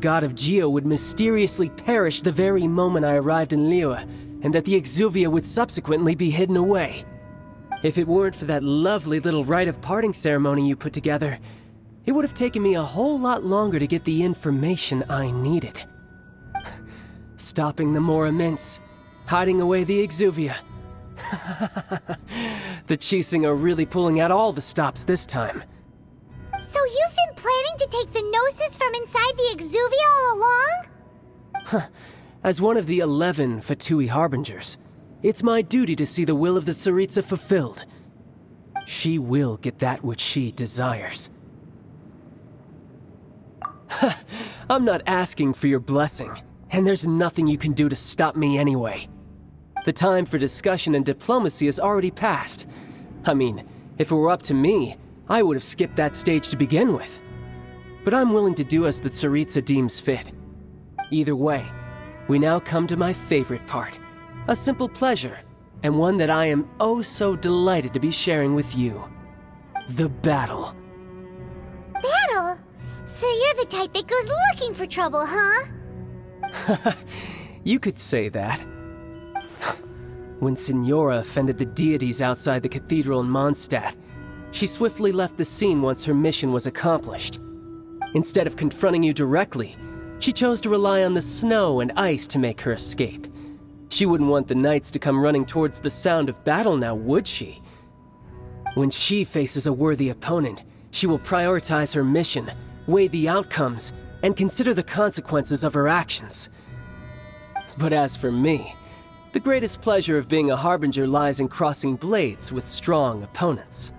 god of Geo would mysteriously perish the very moment I arrived in Liyue, and that the Exuvia would subsequently be hidden away. If it weren't for that lovely little rite of parting ceremony you put together, it would have taken me a whole lot longer to get the information I needed. Stopping the Mora Mints, hiding away the Exuvia. The Chising are really pulling out all the stops this time. So you've been planning to take the Gnosis from inside the Exuvia all along? As one of the 11 Fatui Harbingers, it's my duty to see the will of the Tsaritsa fulfilled. She will get that which she desires. I'm not asking for your blessing, and there's nothing you can do to stop me anyway. The time for discussion and diplomacy has already passed. I mean, if it were up to me, I would have skipped that stage to begin with. But I'm willing to do as the Tsaritsa deems fit. Either way, we now come to my favorite part. A simple pleasure, and one that I am oh so delighted to be sharing with you. The battle. Battle? So you're the type that goes looking for trouble, huh? You could say that. When Signora offended the deities outside the cathedral in Mondstadt, she swiftly left the scene once her mission was accomplished. Instead of confronting you directly, she chose to rely on the snow and ice to make her escape. She wouldn't want the knights to come running towards the sound of battle now, would she? When she faces a worthy opponent, she will prioritize her mission, weigh the outcomes, and consider the consequences of her actions. But as for me, the greatest pleasure of being a Harbinger lies in crossing blades with strong opponents.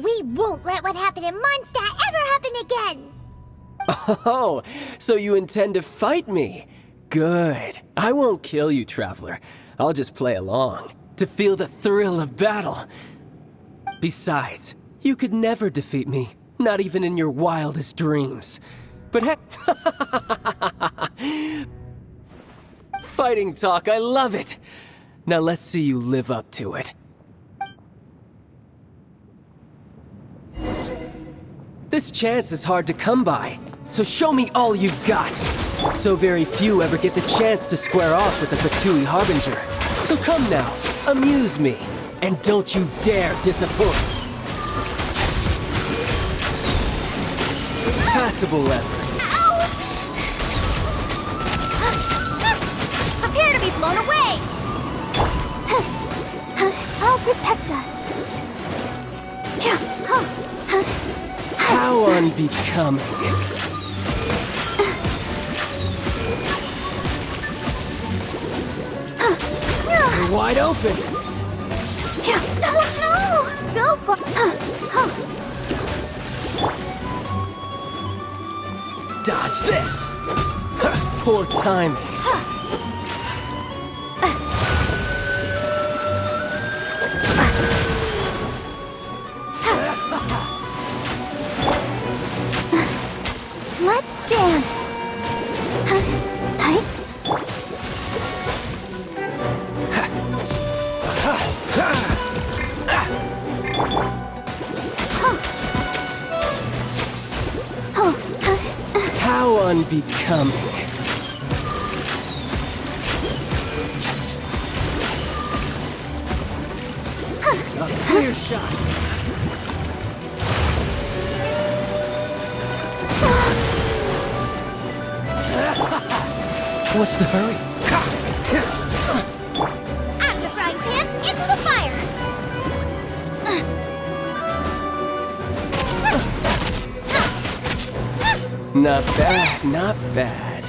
We won't let what happened in Mondstadt ever happen again! Oh, so you intend to fight me? Good. I won't kill you, Traveler. I'll just play along, to feel the thrill of battle. Besides, you could never defeat me, not even in your wildest dreams. But fighting talk, I love it! Now let's see you live up to it. This chance is hard to come by, so show me all you've got. So very few ever get the chance to square off with the Fatui Harbinger. So come now, amuse me, and don't you dare disappoint. Passable effort. Prepare to be blown away! I'll protect us. How unbecoming. You're wide open. Oh no! Dodge this. Poor timing. Let's dance. How unbecoming. A clear shot. What's the hurry? Out of the frying pan, into the fire! Not bad, not bad.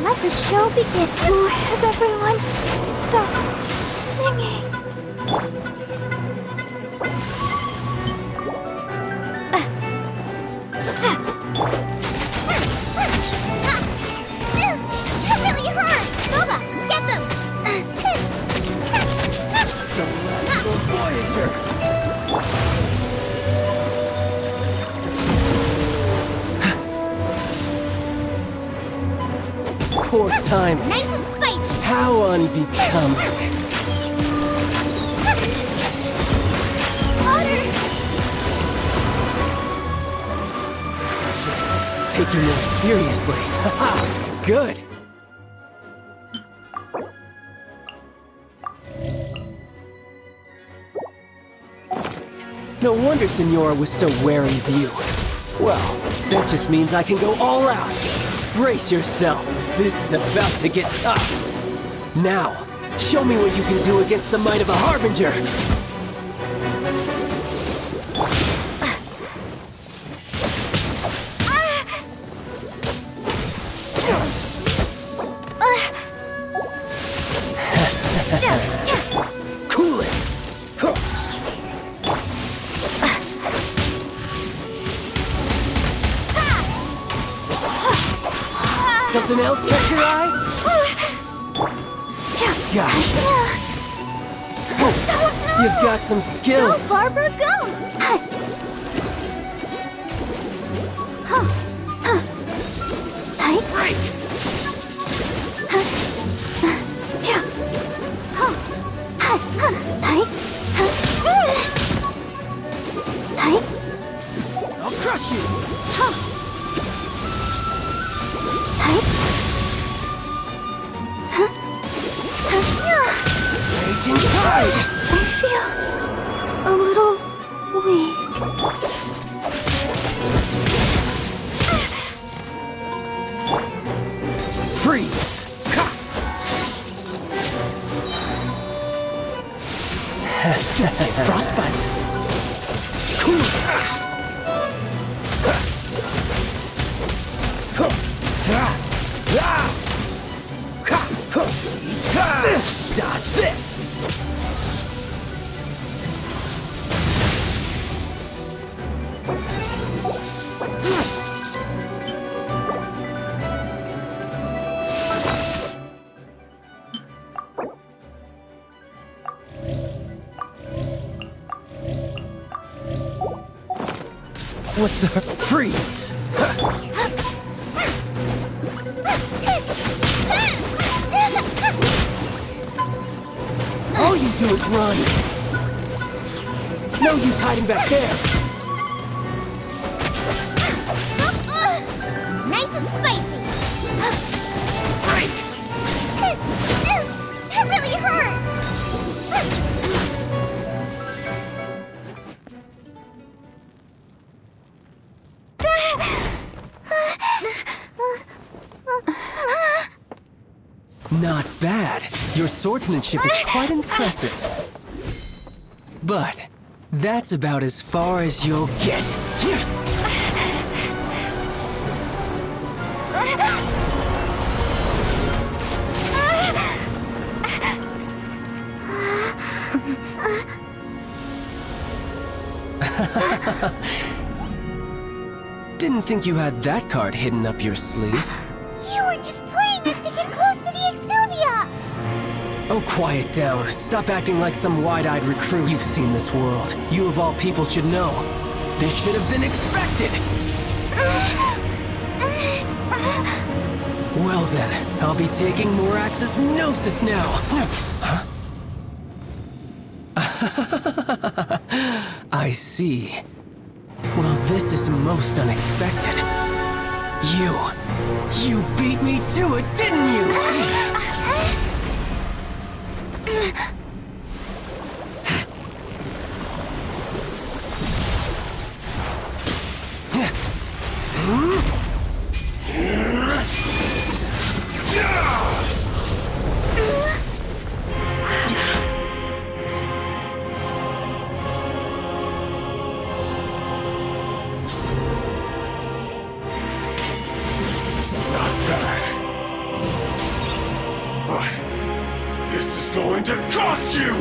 Let the show begin. Has everyone stopped singing? That really hurt! Nova, get them! Celestial Voyager! Poor timing. Nice and spicy! How unbecoming. Water! take you more seriously. Haha, good. No wonder Signora was so wary of you. Well, that just means I can go all out. Brace yourself. This is about to get tough. Now, show me what you can do against the might of a Harbinger. Cool it. Something else catch your eye? Gosh. Oh, you've got some skills. Go, Barbara, go! I'll crush you. Raging tide. I feel a little weak. Freeze. Frostbite. Cool. Dodge this. What's the freeze? All you do is run. No use hiding back there. Nice and spicy. Break. That really hurts. Not bad. Your swordsmanship is quite impressive. But that's about as far as you'll get. Didn't think you had that card hidden up your sleeve. You were just playing us to get close to the Exuvia! Oh, quiet down. Stop acting like some wide-eyed recruit. You've seen this world. You of all people should know. This should have been expected! Well then, I'll be taking Morax's Gnosis now! Huh? I see. Well, this is most unexpected. You beat me to it, didn't you? This is going to cost you!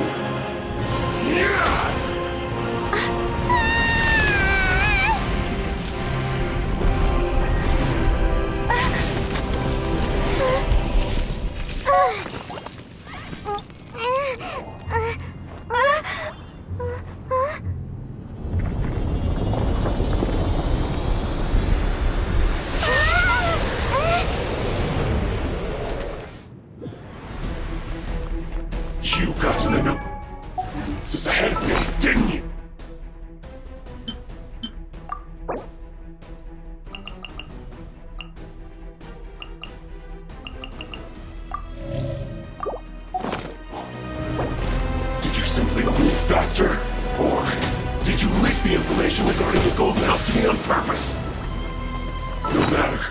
You got to the Gnosis ahead of me. information regarding the Golden House to me on purpose. No matter.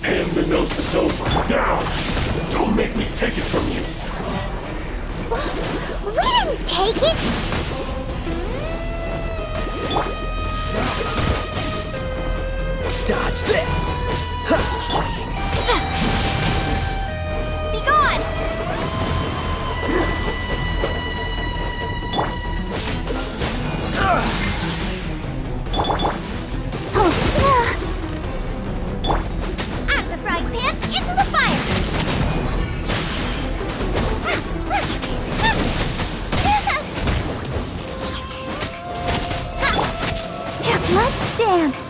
Hand the Gnosis over, now! Don't make me take it from you! We didn't take it! Dodge this! Be gone! Out of the frying pan, into the fire! Let's dance!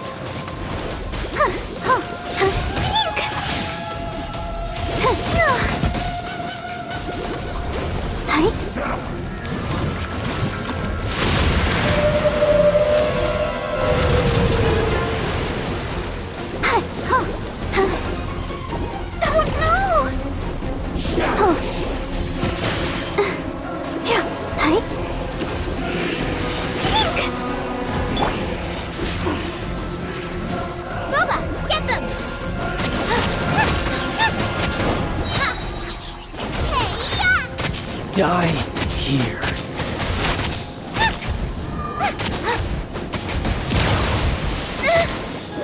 Die here.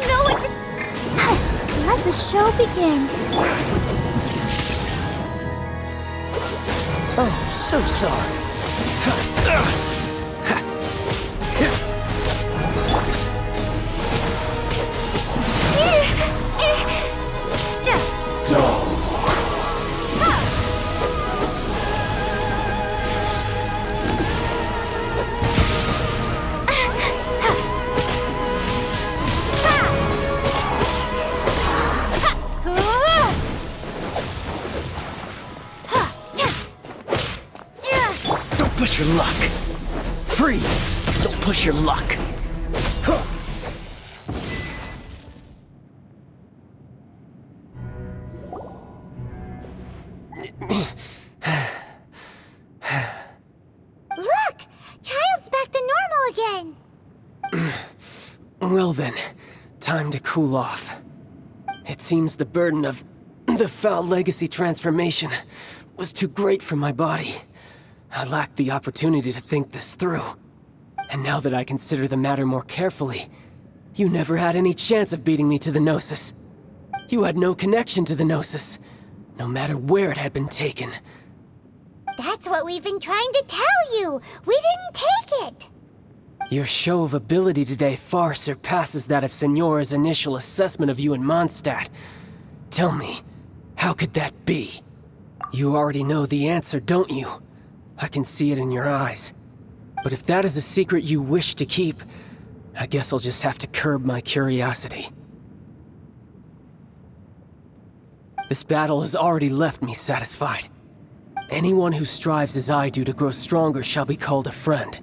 No one... Let the show begin. Oh, so sorry. Don't push your luck. Freeze! Don't push your luck. Look! Child's back to normal again! Well then, time to cool off. It seems the burden of the foul legacy transformation was too great for my body. I lacked the opportunity to think this through. And now that I consider the matter more carefully, you never had any chance of beating me to the Gnosis. You had no connection to the Gnosis, no matter where it had been taken. That's what we've been trying to tell you! We didn't take it! Your show of ability today far surpasses that of Signora's initial assessment of you in Mondstadt. Tell me, how could that be? You already know the answer, don't you? I can see it in your eyes. But if that is a secret you wish to keep, I guess I'll just have to curb my curiosity. This battle has already left me satisfied. Anyone who strives as I do to grow stronger shall be called a friend,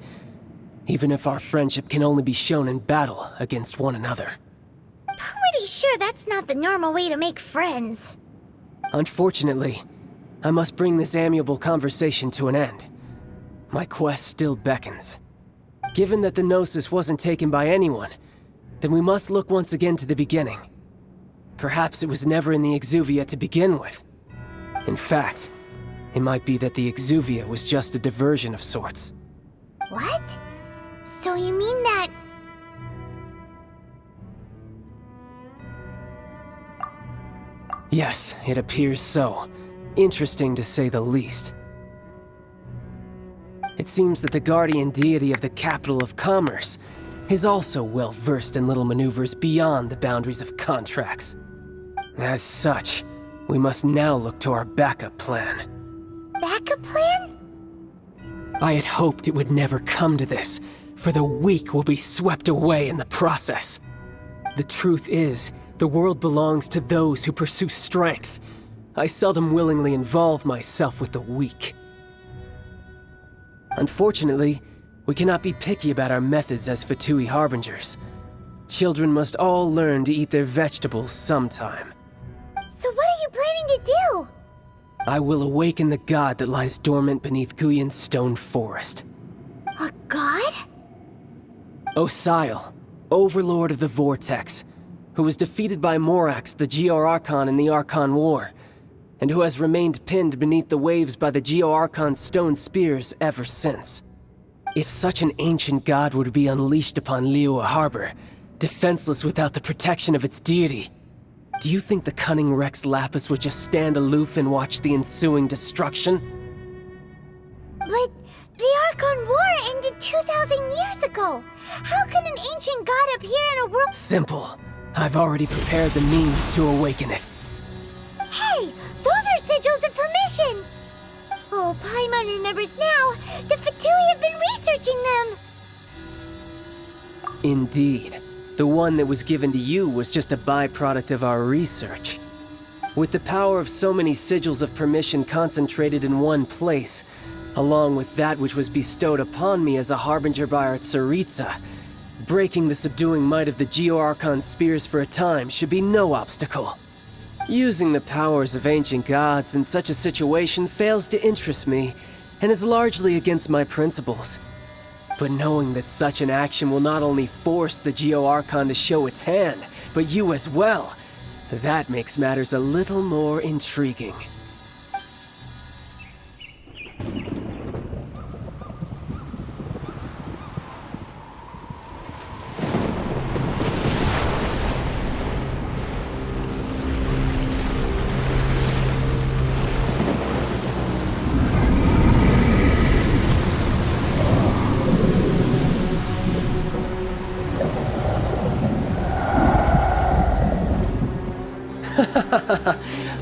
even if our friendship can only be shown in battle against one another. Pretty sure that's not the normal way to make friends. Unfortunately, I must bring this amiable conversation to an end. My quest still beckons. Given that the Gnosis wasn't taken by anyone, then we must look once again to the beginning. Perhaps it was never in the Exuvia to begin with. In fact, it might be that the Exuvia was just a diversion of sorts. What? So you mean that... Yes, it appears so. Interesting to say the least. It seems that the guardian deity of the capital of commerce is also well versed in little maneuvers beyond the boundaries of contracts. As such, we must now look to our backup plan. backup plan? I had hoped it would never come to this, for the weak will be swept away in the process. The truth is, the world belongs to those who pursue strength. I seldom willingly involve myself with the weak. Unfortunately, we cannot be picky about our methods as Fatui Harbingers. Children must all learn to eat their vegetables sometime. So what are you planning to do? I will awaken the god that lies dormant beneath Guyon's stone forest. A god? Osial, overlord of the Vortex, who was defeated by Morax, the Geo-Archon in the Archon War, and who has remained pinned beneath the waves by the Geo-Archon's stone spears ever since. If such an ancient god would be unleashed upon Liyue Harbor, defenseless without the protection of its deity, do you think the cunning Rex Lapis would just stand aloof and watch the ensuing destruction? But the Archon War ended 2,000 years ago. How can an ancient god appear in a world— Simple. I've already prepared the means to awaken it. Hey, those are sigils of permission! Oh, Paimon remembers now. The Fatui have been researching them. Indeed. The one that was given to you was just a byproduct of our research. With the power of so many sigils of permission concentrated in one place, along with that which was bestowed upon me as a harbinger by our Tsaritsa, breaking the subduing might of the Geo-Archon spears for a time should be no obstacle. Using the powers of ancient gods in such a situation fails to interest me, and is largely against my principles. But knowing that such an action will not only force the Geo-Archon to show its hand, but you as well, that makes matters a little more intriguing.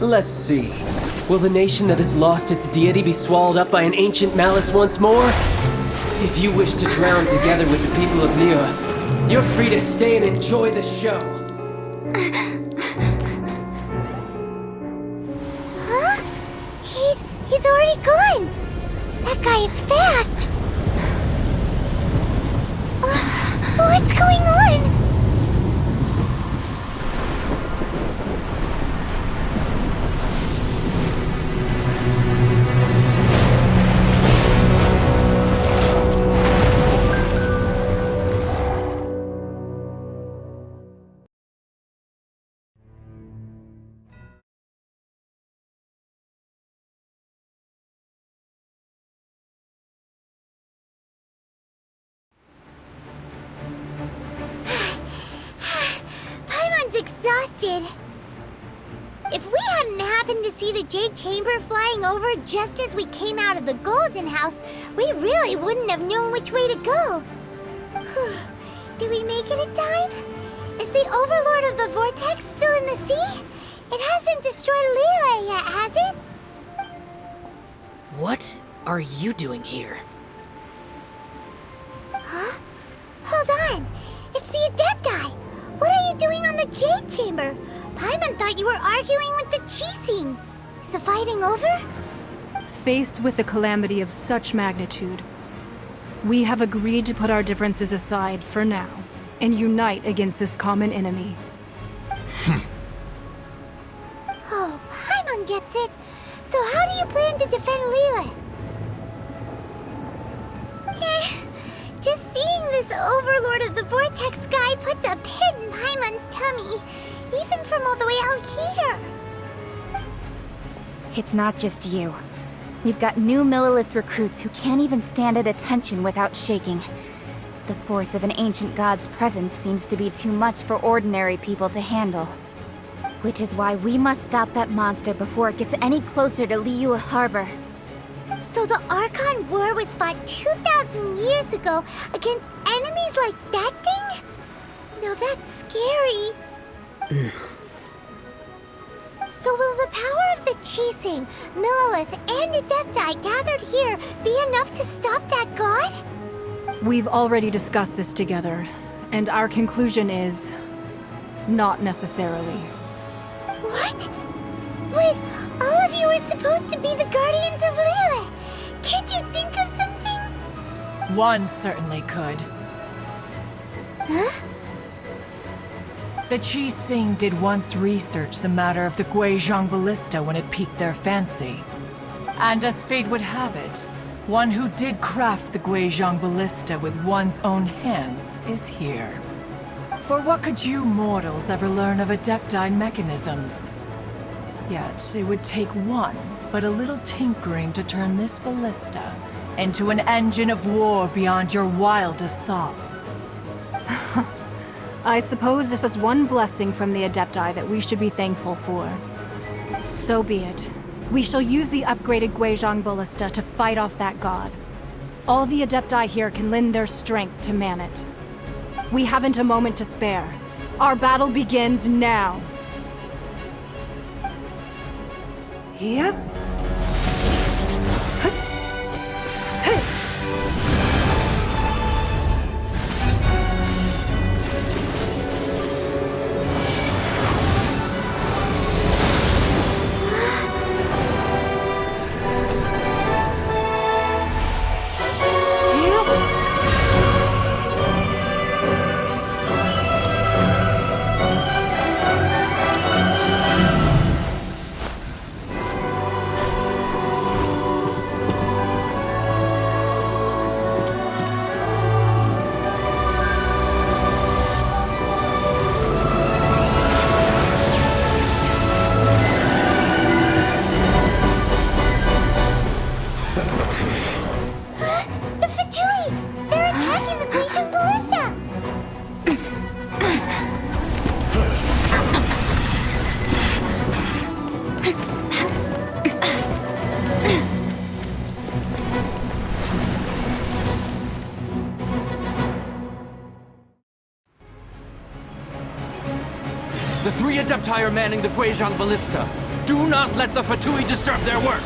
Let's see. Will the nation that has lost its deity be swallowed up by an ancient malice once more? If you wish to drown together with the people of Liyue, you're free to stay and enjoy the show. Huh? He's already gone. That guy is fast. What's going on? Exhausted. If we hadn't happened to see the Jade Chamber flying over just as we came out of the Golden House, we really wouldn't have known which way to go. Did we make it in time? Is the Overlord of the Vortex still in the sea? It hasn't destroyed Liyue yet, has it? What are you doing here? Huh? Hold on. It's the Adepti. What are you doing on the Jade Chamber? Paimon thought you were arguing with the Qixing. Is the fighting over? Faced with a calamity of such magnitude, we have agreed to put our differences aside for now and unite against this common enemy. Oh, Paimon gets it. So how do you plan to defend Liyue? Just seeing this Overlord of the Vortex guy puts a pit in Paimon's tummy, even from all the way out here. It's not just you. We've got new Millilith recruits who can't even stand at attention without shaking. The force of an ancient god's presence seems to be too much for ordinary people to handle. Which is why we must stop that monster before it gets any closer to Liyue Harbor. So the Archon War was fought 2,000 years ago against enemies like that thing? Now that's scary. So will the power of the Qixing, Millilith, and Adepti gathered here be enough to stop that god? We've already discussed this together, and our conclusion is... not necessarily. What? But all of you were supposed to be the Guardians of Liyue. Can't you think of something? One certainly could. Huh? The Qixing did once research the matter of the Guizhong Ballista when it piqued their fancy. And as fate would have it, one who did craft the Guizhong ballista with one's own hands is here. For what could you mortals ever learn of Adepti mechanisms? Yet, it would take one, but a little tinkering to turn this ballista into an engine of war beyond your wildest thoughts. I suppose this is one blessing from the Adepti that we should be thankful for. So be it. We shall use the upgraded Guizhong ballista to fight off that god. All the Adepti here can lend their strength to man it. We haven't a moment to spare. Our battle begins now. Yep. The Fatui! They're attacking the Guizhong ballista! The three Adepti are manning the Guizhong ballista. Do not let the Fatui disturb their work!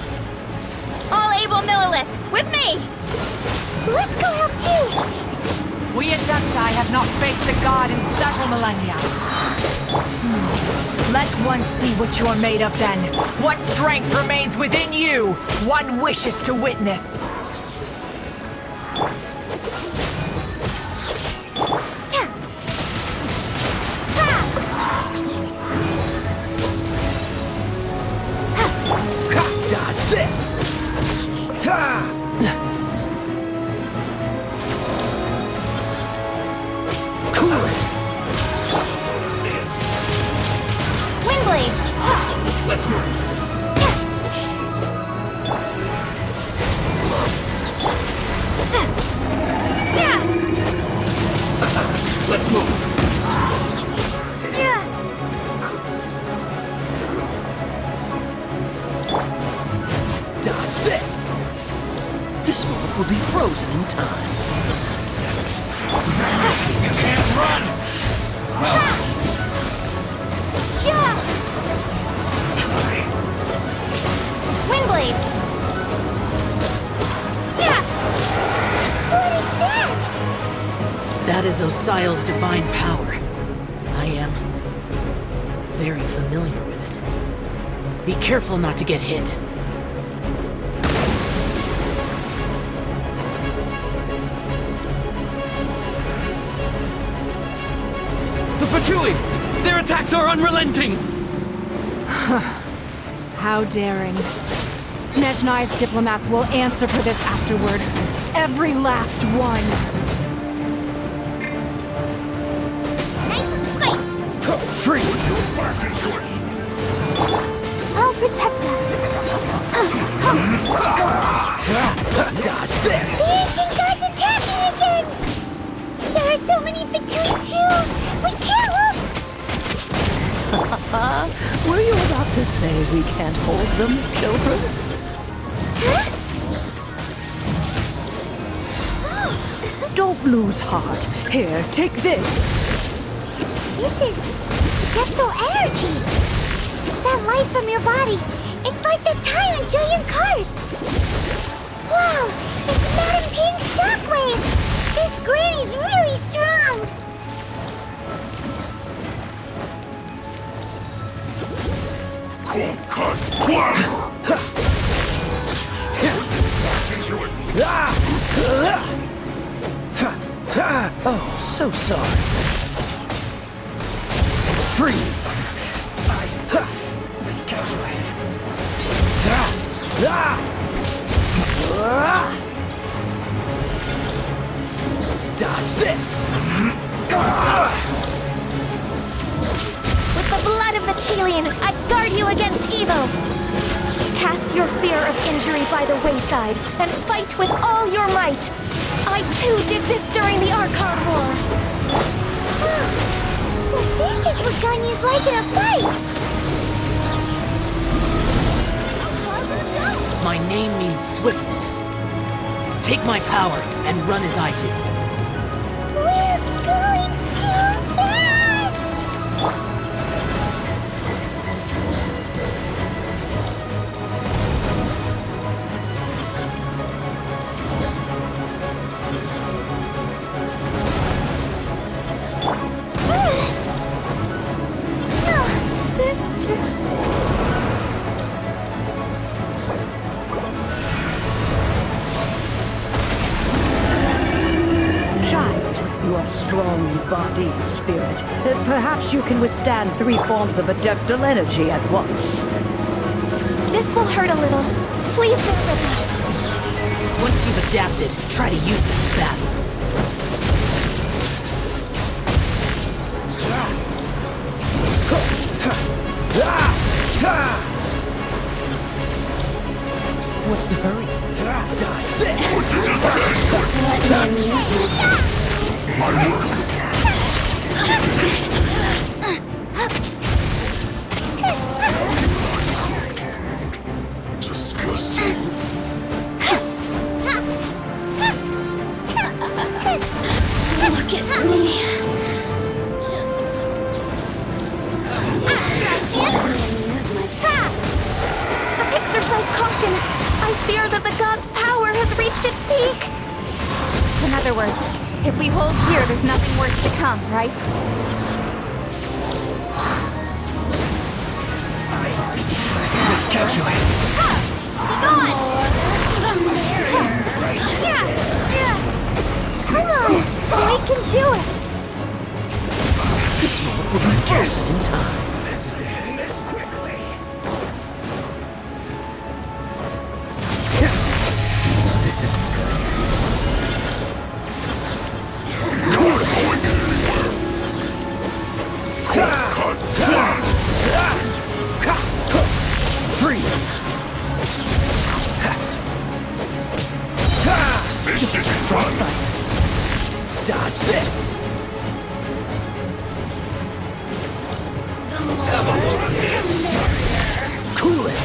All able Millilith, with me! Let's go help too! We Adepti have not faced a god in several millennia. Let one see what you are made of then. What strength remains within you, one wishes to witness. Dodge this! Cool it! Windblade! Let's move. Let's move. Dodge this! This moment will be frozen in time. You can't run! Windblade! What is that? That is Osial's divine power. I am very familiar with it. Be careful not to get hit. The Fatui! Their attacks are unrelenting! How daring. Snezhnai's diplomats will answer for this afterward. Every last one. Nice and spicy! Freeze! Back into it. I'll protect us. Dodge this! The ancient god's attacking again! There are so many Fatui too! We can't look! Were you about to say we can't hold them, children? Huh? Don't lose heart. Here, take this. This is Depthal energy! That light from your body, it's like the time in Julian Cars! Wow! It's Madame Ping's shockwave! This granny's really strong! Cold cut. Plum. Back into it. Oh, so sorry. Freeze! Miscalculated. Ah! Dodge this! With the blood of the Chilean, I guard you against Evo! Cast your fear of injury by the wayside, and fight with all your might! I too did this during the Archon War! So this is what Ganya's like in a fight! My name means swiftness. Take my power and run as I do. We're going too fast! Sister... Child, you are strong in body and spirit. Perhaps you can withstand 3 forms of adeptal energy at once. This will hurt a little. Please bear with us. Once you've adapted, try to use them in battle. What's the hurry? Dodge this! Let me amuse myself. My work. Disgusting. Look at me. Exercise caution! I fear that the god's power has reached its peak! In other words, if we hold here, there's nothing worse to come, right? Miscalculate. Gone! Come on! We can do it! This moment will be frozen in time. This isn't good. Not going anywhere. Cut. Freeze! This should be fun. Frostbite. Dodge this! Cool it!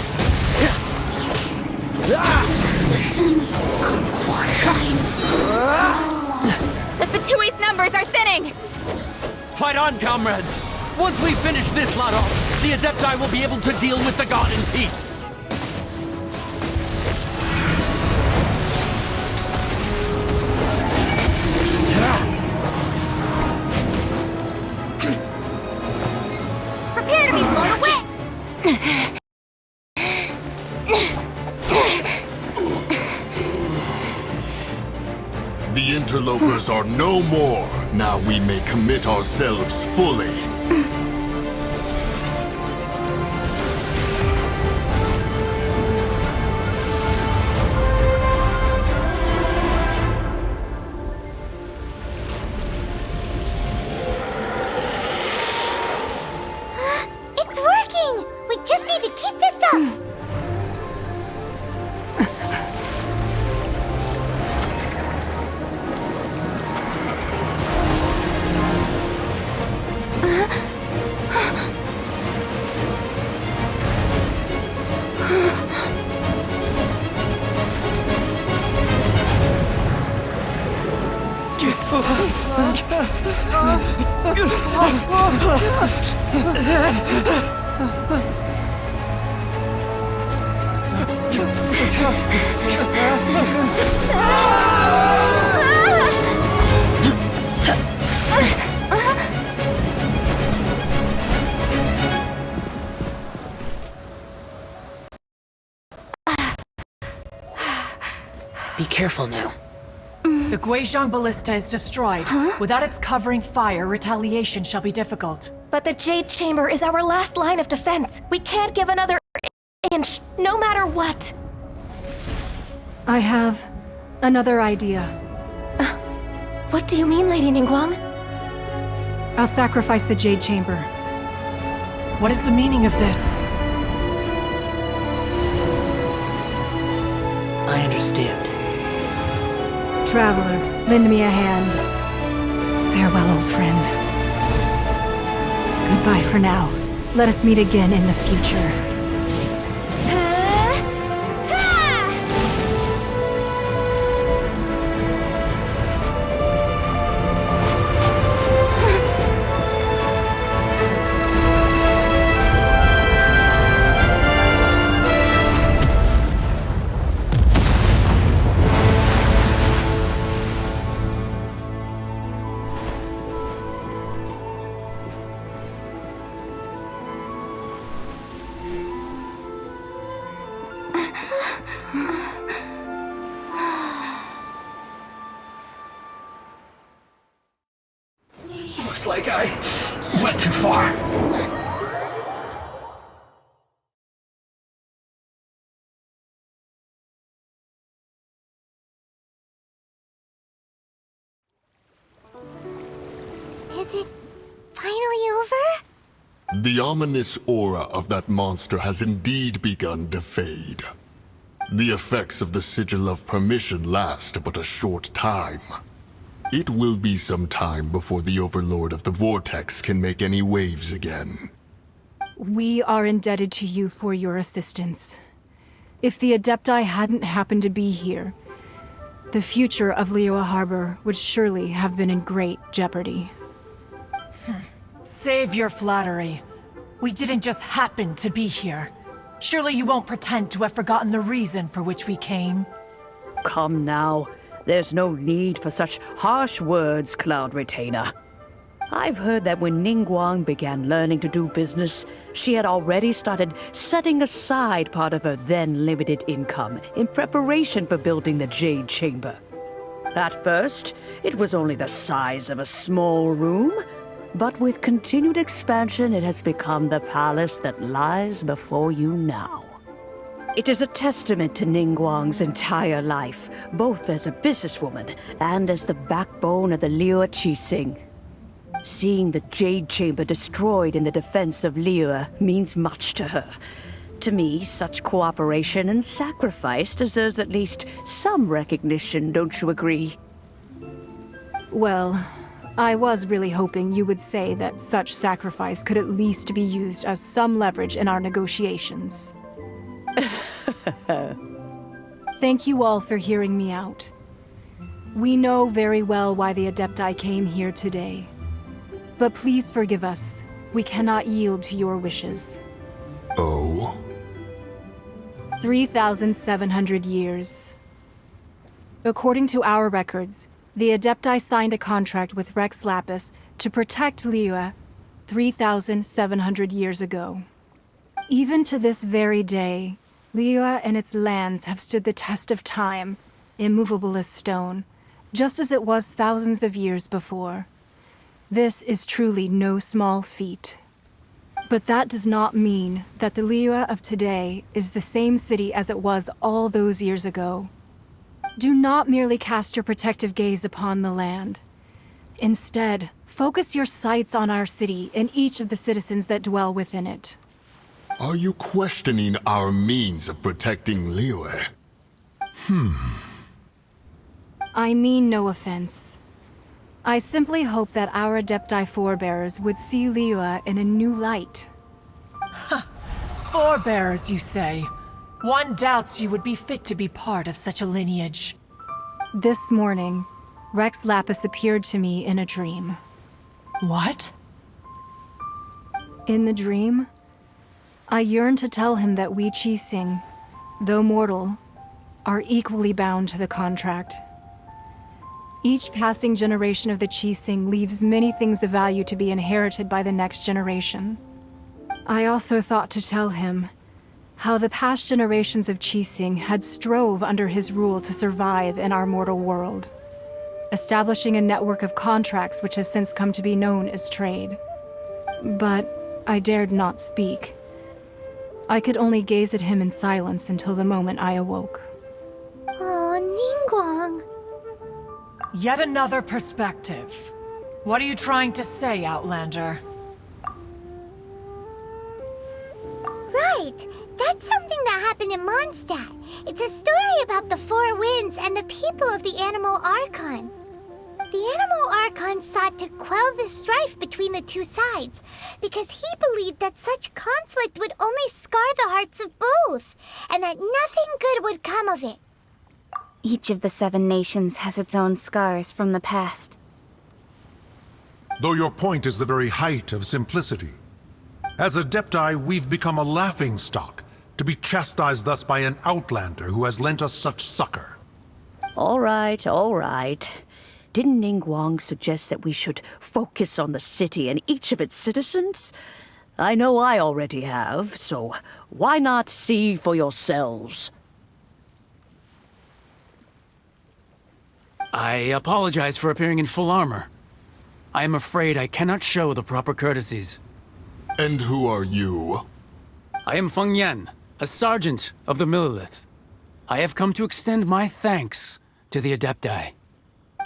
The Fatui's numbers are thinning! Fight on, comrades! Once we finish this lot off, the Adepti will be able to deal with the god in peace! Prepare to be blown away! The interlopers are no more. Now we may commit ourselves fully. It's working! We just need to keep this up! Be careful now. The Guizhong Ballista is destroyed. Without its covering fire, retaliation shall be difficult. But the Jade Chamber is our last line of defense. We can't give another inch, no matter what. I have another idea. What do you mean, Lady Ningguang? I'll sacrifice the Jade Chamber. What is the meaning of this? I understand. Traveler, lend me a hand. Farewell, old friend. Goodbye for now. Let us meet again in the future. Looks like I went too far. Is it finally over? The ominous aura of that monster has indeed begun to fade. The effects of the Sigil of Permission last but a short time. It will be some time before the Overlord of the Vortex can make any waves again. We are indebted to you for your assistance. If the Adepti hadn't happened to be here, the future of Liyue Harbor would surely have been in great jeopardy. Save your flattery. We didn't just happen to be here. Surely you won't pretend to have forgotten the reason for which we came. Come now. There's no need for such harsh words, Cloud Retainer. I've heard that when Ningguang began learning to do business, she had already started setting aside part of her then limited income in preparation for building the Jade Chamber. At first, it was only the size of a small room, but with continued expansion, it has become the palace that lies before you now. It is a testament to Ningguang's entire life, both as a businesswoman and as the backbone of the Liyue Qixing. Seeing the Jade Chamber destroyed in the defense of Liyue means much to her. To me, such cooperation and sacrifice deserves at least some recognition, don't you agree? Well, I was really hoping you would say that such sacrifice could at least be used as some leverage in our negotiations. Thank you all for hearing me out. We know very well why the Adepti came here today. But please forgive us. We cannot yield to your wishes. Oh? 3,700 years. According to our records, the Adepti signed a contract with Rex Lapis to protect Liyue 3,700 years ago. Even to this very day, Liyue and its lands have stood the test of time, immovable as stone, just as it was thousands of years before. This is truly no small feat. But that does not mean that the Liyue of today is the same city as it was all those years ago. Do not merely cast your protective gaze upon the land. Instead, focus your sights on our city and each of the citizens that dwell within it. Are you questioning our means of protecting Liyue? I mean no offense. I simply hope that our Adepti forebears would see Liyue in a new light. Forebears, you say? One doubts you would be fit to be part of such a lineage. This morning, Rex Lapis appeared to me in a dream. What? In the dream, I yearned to tell him that we Qixing, though mortal, are equally bound to the contract. Each passing generation of the Qixing leaves many things of value to be inherited by the next generation. I also thought to tell him how the past generations of Qixing had strove under his rule to survive in our mortal world, establishing a network of contracts which has since come to be known as trade. But I dared not speak. I could only gaze at him in silence until the moment I awoke. Oh, Yet another perspective. What are you trying to say, Outlander? Right! That's something that happened in Mondstadt. It's a story about the Four Winds and the people of the Animal Archon. The Animal Archon sought to quell the strife between the two sides, because he believed that such conflict would only scar the hearts of both, and that nothing good would come of it. Each of the 7 nations has its own scars from the past. Though your point is the very height of simplicity. As Adepti, we've become a laughingstock, to be chastised thus by an outlander who has lent us such succor. All right, all right. Didn't Ningguang suggest that we should focus on the city and each of its citizens? I know I already have, so why not see for yourselves? I apologize for appearing in full armor. I am afraid I cannot show the proper courtesies. And who are you? I am Feng Yan, a sergeant of the Millelith. I have come to extend my thanks to the Adepti.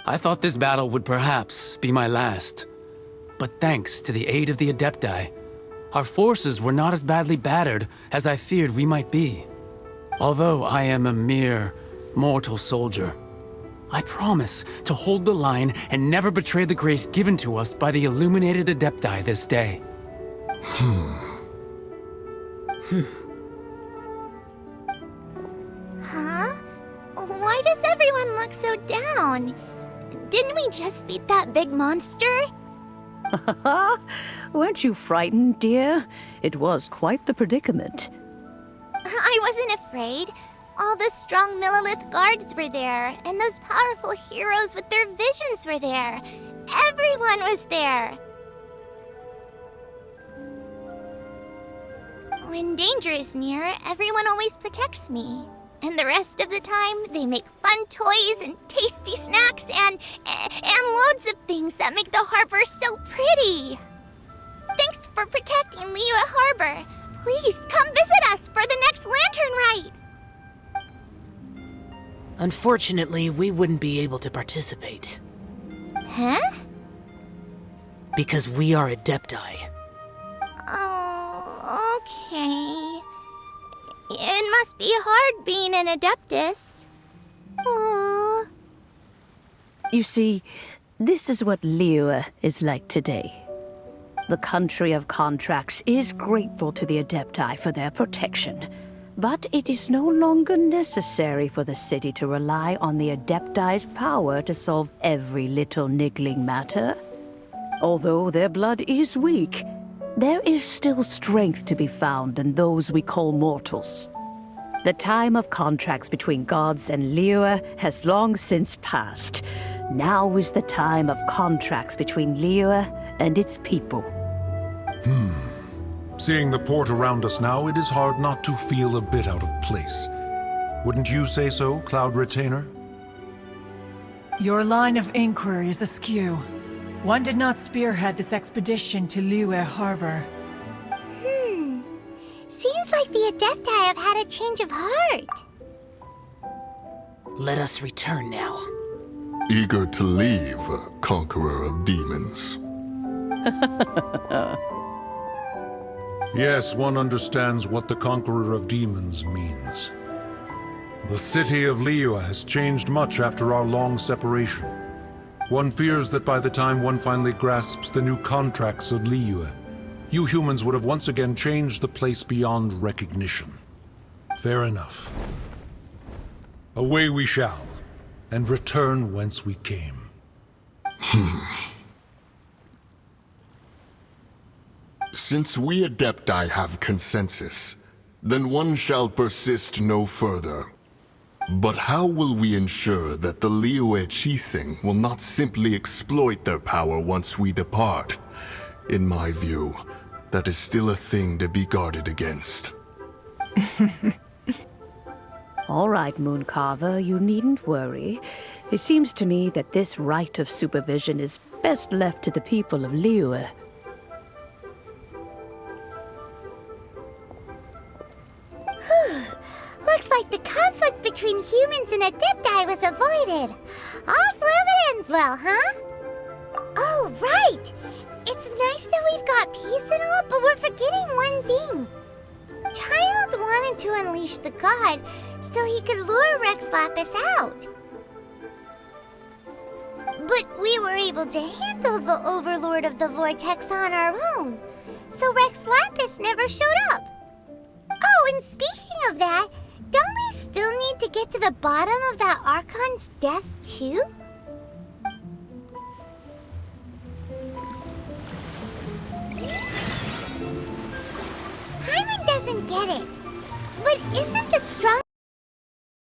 I thought this battle would perhaps be my last. But thanks to the aid of the Adepti, our forces were not as badly battered as I feared we might be. Although I am a mere mortal soldier, I promise to hold the line and never betray the grace given to us by the illuminated Adepti this day. Huh? Why does everyone look so down? Didn't we just beat that big monster? Weren't you frightened, dear? It was quite the predicament. I wasn't afraid. All the strong Millelith guards were there, and those powerful heroes with their visions were there. Everyone was there. When danger is near, everyone always protects me. And the rest of the time, they make fun toys and tasty snacks and loads of things that make the harbor so pretty. Thanks for protecting Liyue Harbor. Please come visit us for the next lantern rite. Unfortunately, we wouldn't be able to participate. Huh? Because we are Adepti. Oh, okay. It must be hard being an Adeptus. Aww. You see, this is what Liyue is like today. The country of contracts is grateful to the Adepti for their protection. But it is no longer necessary for the city to rely on the Adepti's power to solve every little niggling matter. Although their blood is weak, there is still strength to be found in those we call mortals. The time of contracts between gods and Liyue has long since passed. Now is the time of contracts between Liyue and its people. Seeing the port around us now, it is hard not to feel a bit out of place. Wouldn't you say so, Cloud Retainer? Your line of inquiry is askew. One did not spearhead this expedition to Liyue Harbor. Seems like the Adepti have had a change of heart. Let us return now. Eager to leave, Conqueror of Demons. Yes, one understands what the Conqueror of Demons means. The city of Liyue has changed much after our long separation. One fears that by the time one finally grasps the new contracts of Liyue, you humans would have once again changed the place beyond recognition. Fair enough. Away we shall, and return whence we came. Since we Adepti have consensus, then one shall persist no further. But how will we ensure that the Liyue Qixing will not simply exploit their power once we depart? In my view, that is still a thing to be guarded against. All right, Mooncarver, you needn't worry. It seems to me that this right of supervision is best left to the people of Liyue. Looks like the conflict between humans and Adepti was avoided. All's well that ends well, huh? Oh, right! It's nice that we've got peace and all, but we're forgetting one thing. Child wanted to unleash the god so he could lure Rex Lapis out. But we were able to handle the Overlord of the Vortex on our own, so Rex Lapis never showed up. Oh, and speaking of that, don't we still need to get to the bottom of that Archon's death, too? Paimon doesn't get it, but isn't the strong